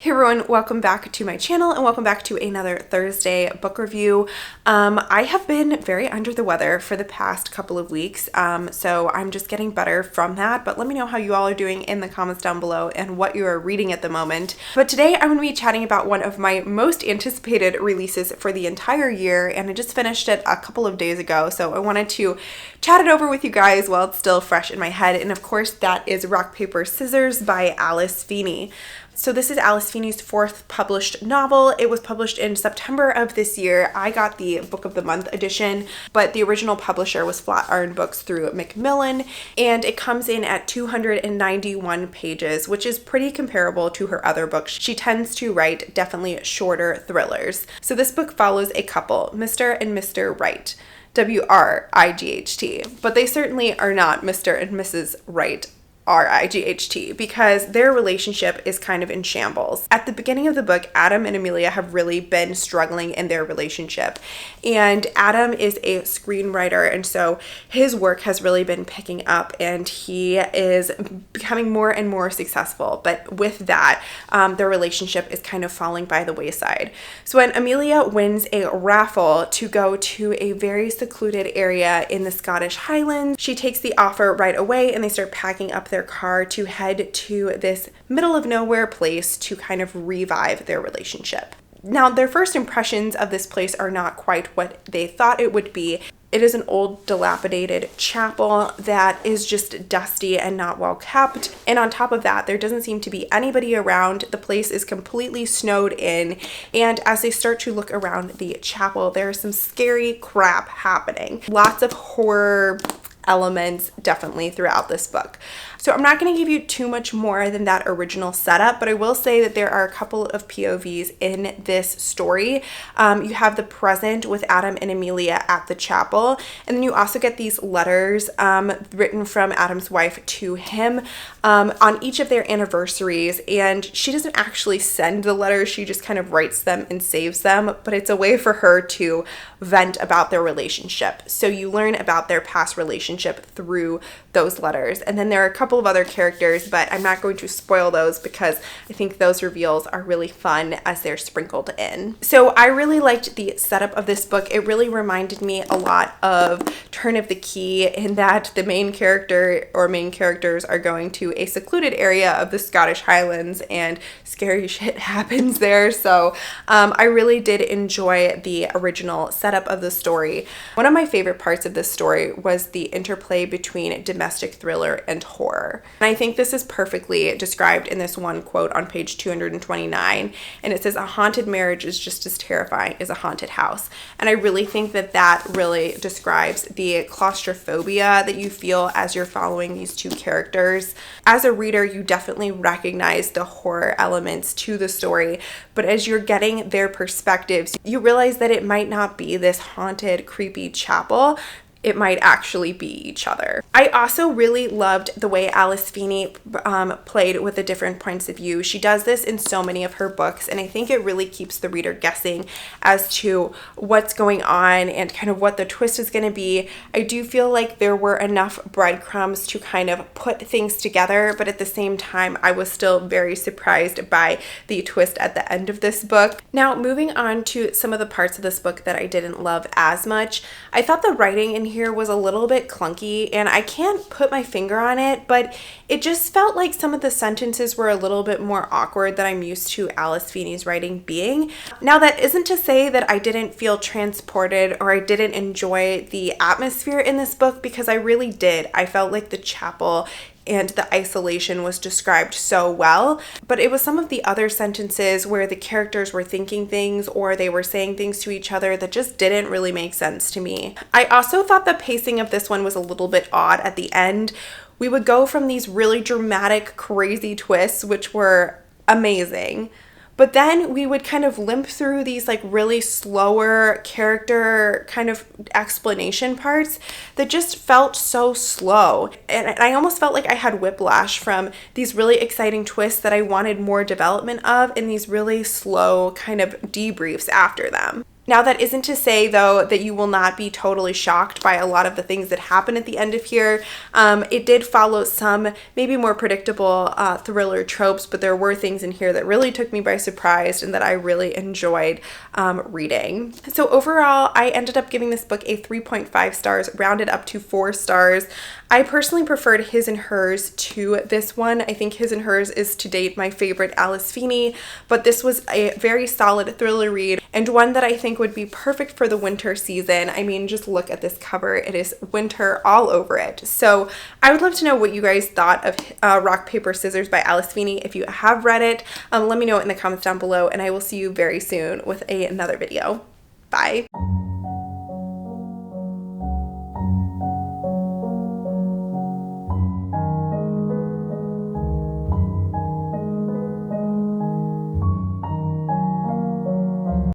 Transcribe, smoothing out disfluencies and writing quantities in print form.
Hey everyone, welcome back to my channel and welcome back to another Thursday book review. I have been very under the weather for the past couple of weeks, so I'm just getting better from that, but let me know how you all are doing in the comments down below and what you are reading at the moment. But today I'm going to be chatting about one of my most anticipated releases for the entire year, and I just finished it a couple of days ago, so I wanted to chat it over with you guys while it's still fresh in my head, and of course that is Rock, Paper, Scissors by Alice Feeney. So this is Alice Feeney's fourth published novel. It was published in September of this year. I got the Book of the Month edition, but the original publisher was Flatiron Books through Macmillan, and it comes in at 291 pages, which is pretty comparable to her other books. She tends to write definitely shorter thrillers. So this book follows a couple, Mr. and Mr. Wright. W-R-I-G-H-T. But they certainly are not Mr. and Mrs. Wright. R-I-G-H-T, because their relationship is kind of in shambles. At the beginning of the book, Adam and Amelia have really been struggling in their relationship, and Adam is a screenwriter, and so his work has really been picking up, and he is becoming more and more successful, but with that, their relationship is kind of falling by the wayside. So when Amelia wins a raffle to go to a very secluded area in the Scottish Highlands, she takes the offer right away, and they start packing up their car to head to this middle of nowhere place to kind of revive their relationship. Now, their first impressions of this place are not quite what they thought it would be. It is an old, dilapidated chapel that is just dusty and not well kept. And on top of that, there doesn't seem to be anybody around. The place is completely snowed in. And as they start to look around the chapel, there's some scary crap happening. Lots of horror elements definitely throughout this book. So I'm not going to give you too much more than that original setup, but I will say that there are a couple of POVs in this story. You have the present with Adam and Amelia at the chapel, and then you also get these letters written from Adam's wife to him on each of their anniversaries, and she doesn't actually send the letters, she just kind of writes them and saves them, but it's a way for her to vent about their relationship. So you learn about their past relationship through those letters. And then there are a couple of other characters, but I'm not going to spoil those because I think those reveals are really fun as they're sprinkled in. So I really liked the setup of this book. It really reminded me a lot of Turn of the Key, in that the main character or main characters are going to a secluded area of the Scottish Highlands and scary shit happens there. So I really did enjoy the original setup of the story. One of my favorite parts of this story was the interplay between domestic thriller and horror. And I think this is perfectly described in this one quote on page 229. And it says, "A haunted marriage is just as terrifying as a haunted house." And I really think that that really describes the claustrophobia that you feel as you're following these two characters. As a reader, you definitely recognize the horror elements to the story, but as you're getting their perspectives, you realize that it might not be this haunted, creepy chapel. It might actually be each other. I also really loved the way Alice Feeney played with the different points of view. She does this in so many of her books, and I think it really keeps the reader guessing as to what's going on and kind of what the twist is going to be. I do feel like there were enough breadcrumbs to kind of put things together, but at the same time, I was still very surprised by the twist at the end of this book. Now, moving on to some of the parts of this book that I didn't love as much. I thought the writing in here was a little bit clunky, and I can't put my finger on it, but it just felt like some of the sentences were a little bit more awkward than I'm used to Alice Feeney's writing being. Now, that isn't to say that I didn't feel transported or I didn't enjoy the atmosphere in this book, because I really did. I felt like the chapel and the isolation was described so well, but it was some of the other sentences where the characters were thinking things or they were saying things to each other that just didn't really make sense to me. I also thought the pacing of this one was a little bit odd at the end. We would go from these really dramatic, crazy twists, which were amazing, but then we would kind of limp through these like really slower character kind of explanation parts that just felt so slow. And I almost felt like I had whiplash from these really exciting twists that I wanted more development of and these really slow kind of debriefs after them. Now, that isn't to say, though, that you will not be totally shocked by a lot of the things that happen at the end of here. It did follow some maybe more predictable thriller tropes, but there were things in here that really took me by surprise and that I really enjoyed reading. So overall, I ended up giving this book a 3.5 stars, rounded up to 4 stars. I personally preferred His and Hers to this one. I think His and Hers is to date my favorite Alice Feeney, but this was a very solid thriller read and one that I think would be perfect for the winter season. I mean, just look at this cover. It is winter all over it. So I would love to know what you guys thought of Rock, Paper, Scissors by Alice Feeney. If you have read it, let me know in the comments down below, and I will see you very soon with another video. Bye.